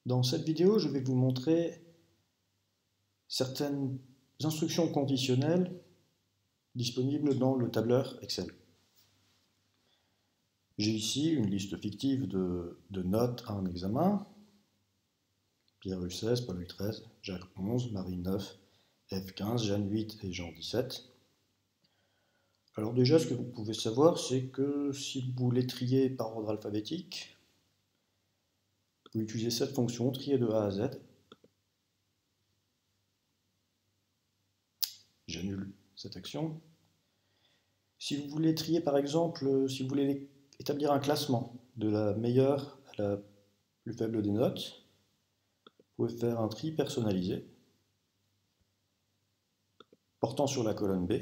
Dans cette vidéo, je vais vous montrer certaines instructions conditionnelles disponibles dans le tableur Excel. J'ai ici une liste fictive de notes à un examen. Pierre U16, Paul U13, Jacques 11, Marie 9, F 15, Jeanne 8 et Jean 17. Alors déjà, ce que vous pouvez savoir, c'est que si vous voulez trier par ordre alphabétique, vous utilisez cette fonction, trier de A à Z. J'annule cette action. Si vous voulez trier, par exemple, si vous voulez établir un classement de la meilleure à la plus faible des notes, vous pouvez faire un tri personnalisé portant sur la colonne B.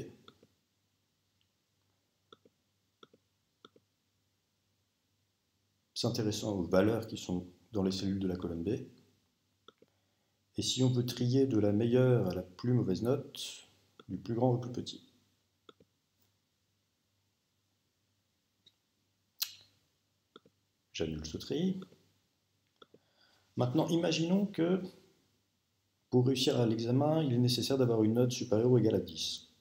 S'intéressant aux valeurs qui sont dans les cellules de la colonne B. Et si on veut trier de la meilleure à la plus mauvaise note, du plus grand au plus petit. J'annule ce tri. Maintenant, imaginons que pour réussir à l'examen, il est nécessaire d'avoir une note supérieure ou égale à 10.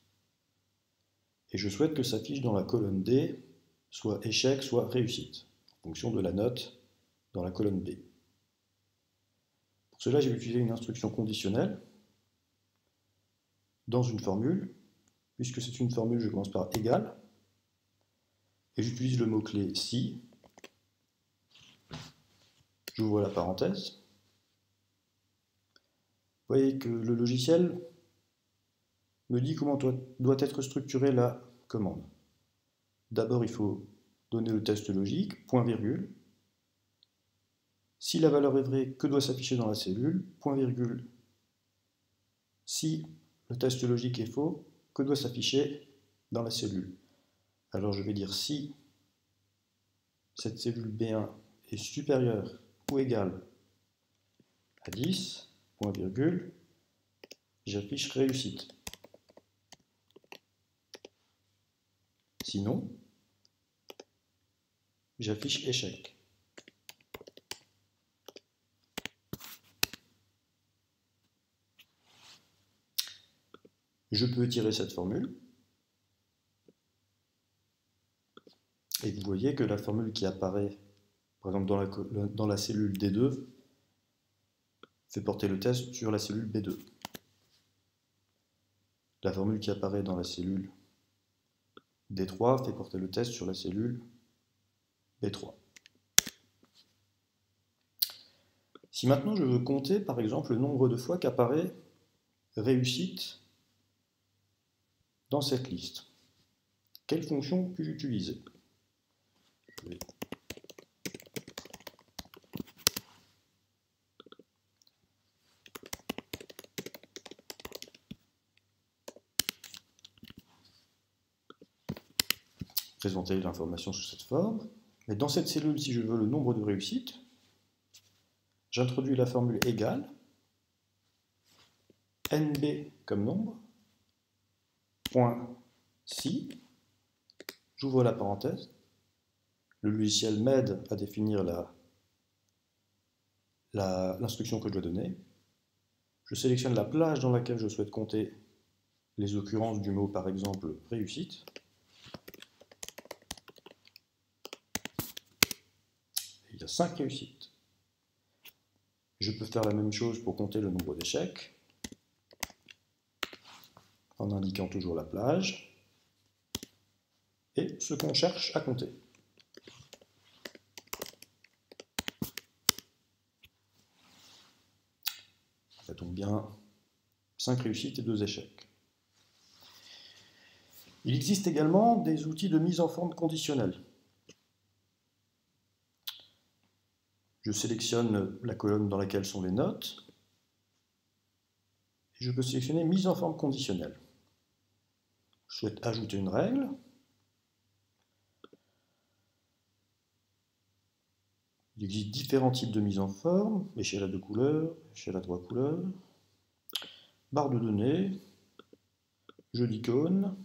Et je souhaite que s'affiche dans la colonne D soit échec, soit réussite, en fonction de la note dans la colonne B. Pour cela, j'ai utilisé une instruction conditionnelle dans une formule. Puisque c'est une formule, je commence par égal. Et j'utilise le mot-clé si. J'ouvre la parenthèse. Vous voyez que le logiciel me dit comment doit être structurée la commande. D'abord, il faut donner le test logique, point virgule. Si la valeur est vraie, que doit s'afficher dans la cellule, point virgule. Si le test logique est faux, que doit s'afficher dans la cellule. Alors je vais dire si cette cellule B1 est supérieure ou égale à 10, point virgule, j'affiche réussite. Sinon, j'affiche échec. Je peux étirer cette formule. Et vous voyez que la formule qui apparaît, par exemple dans la cellule D2, fait porter le test sur la cellule B2. La formule qui apparaît dans la cellule D3 fait porter le test sur la cellule B3. Si maintenant je veux compter, par exemple, le nombre de fois qu'apparaît réussite dans cette liste, quelle fonction puis-je utiliser? Je vais présenter l'information sous cette forme. Mais dans cette cellule, si je veux le nombre de réussites, j'introduis la formule égale, NB comme nombre, point si, j'ouvre la parenthèse, le logiciel m'aide à définir l'instruction que je dois donner. Je sélectionne la plage dans laquelle je souhaite compter les occurrences du mot, par exemple, réussite. Il y a 5 réussites. Je peux faire la même chose pour compter le nombre d'échecs, en indiquant toujours la plage, et ce qu'on cherche à compter. Ça tombe bien, 5 réussites et 2 échecs. Il existe également des outils de mise en forme conditionnelle. Je sélectionne la colonne dans laquelle sont les notes, et je peux sélectionner mise en forme conditionnelle. Je souhaite ajouter une règle. Il existe différents types de mise en forme, échelle à 2 couleurs, échelle à 3 couleurs, barre de données, jeu d'icônes,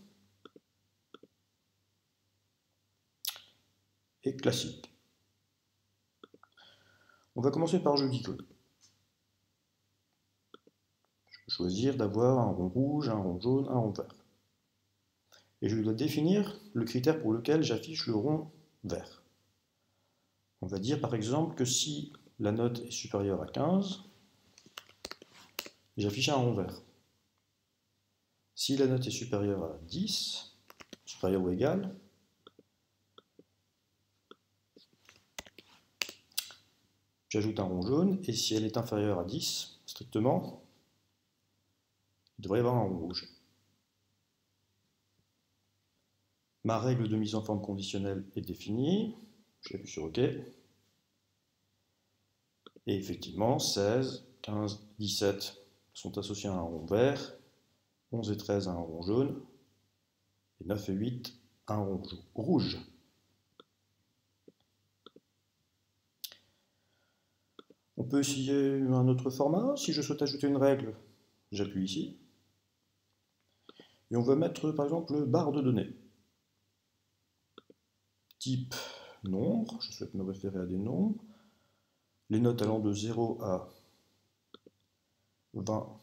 et classique. On va commencer par jeu d'icônes. choisir d'avoir un rond rouge, un rond jaune, un rond vert. Et je dois définir le critère pour lequel j'affiche le rond vert. On va dire par exemple que si la note est supérieure à 15, j'affiche un rond vert. Si la note est supérieure à 10, supérieure ou égale, j'ajoute un rond jaune, et si elle est inférieure à 10, strictement, il devrait y avoir un rond rouge. Ma règle de mise en forme conditionnelle est définie, j'appuie sur OK, et effectivement, 16, 15, 17 sont associés à un rond vert, 11 et 13 à un rond jaune, et 9 et 8 à un rond rouge. On peut essayer un autre format. Si je souhaite ajouter une règle, j'appuie ici. Et on va mettre par exemple barre de données. Type nombre, je souhaite me référer à des nombres. Les notes allant de 0 à 20.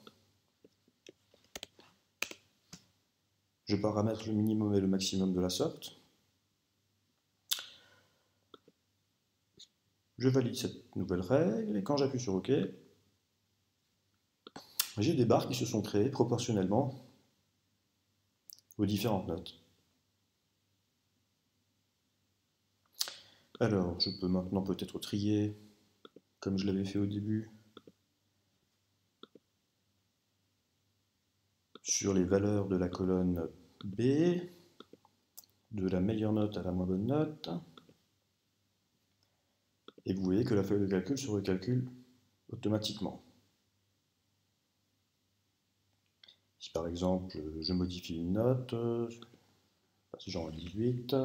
Je paramètre le minimum et le maximum de la sorte. Je valide cette nouvelle règle et quand j'appuie sur OK, j'ai des barres qui se sont créées proportionnellement aux différentes notes. Alors, je peux maintenant peut-être trier, comme je l'avais fait au début, sur les valeurs de la colonne B, de la meilleure note à la moins bonne note. Et vous voyez que la feuille de calcul se recalcule automatiquement. Si par exemple je modifie une note, genre 18,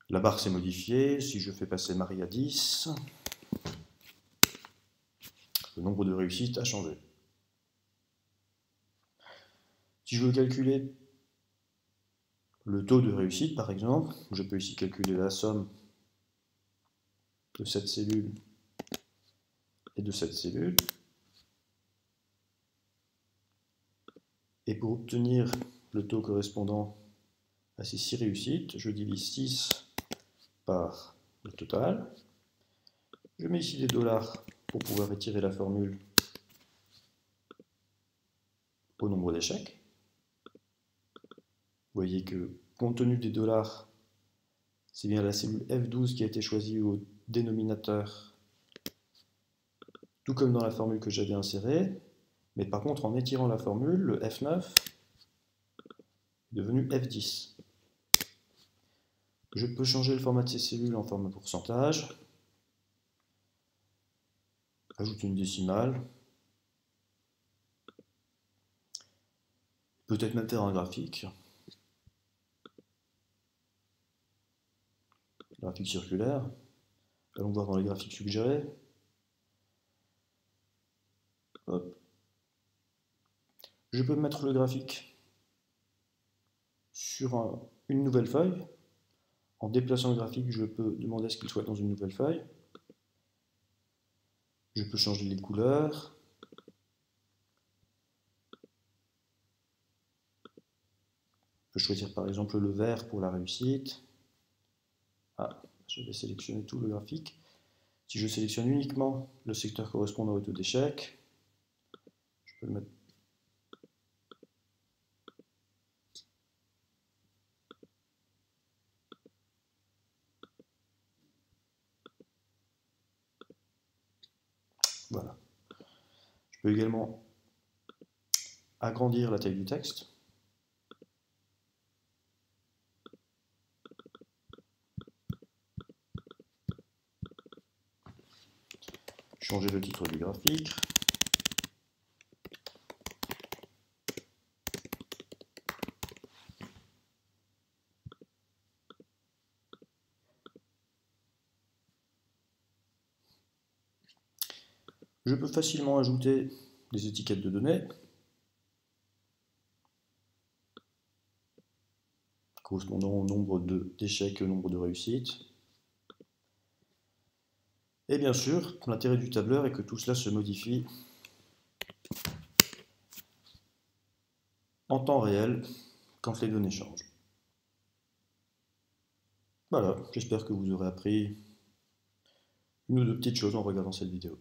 la barre s'est modifiée. Si je fais passer Marie à 10, le nombre de réussites a changé. Si je veux calculer le taux de réussite, par exemple, je peux ici calculer la somme de cette cellule et de cette cellule. Et pour obtenir le taux correspondant à ces 6 réussites, je divise 6 par le total. Je mets ici des dollars pour pouvoir étirer la formule au nombre d'échecs. Vous voyez que, compte tenu des dollars, c'est bien la cellule F12 qui a été choisie au dénominateur, tout comme dans la formule que j'avais insérée, mais par contre, en étirant la formule, le F9 est devenu F10. Je peux changer le format de ces cellules en forme pourcentage, ajouter une décimale, peut-être même faire un graphique circulaire. Allons voir dans les graphiques suggérés. Hop. Je peux mettre le graphique sur une nouvelle feuille. En déplaçant le graphique, je peux demander à ce qu'il soit dans une nouvelle feuille. Je peux changer les couleurs. Je peux choisir par exemple le vert pour la réussite. Ah, je vais sélectionner tout le graphique. Si je sélectionne uniquement le secteur correspondant au taux d'échec, je peux le mettre. Voilà. Je peux également agrandir la taille du texte. Changer le titre du graphique. Je peux facilement ajouter des étiquettes de données correspondant au nombre d'échecs et au nombre de réussites. Et bien sûr, l'intérêt du tableur est que tout cela se modifie en temps réel quand les données changent. Voilà, j'espère que vous aurez appris une ou deux petites choses en regardant cette vidéo.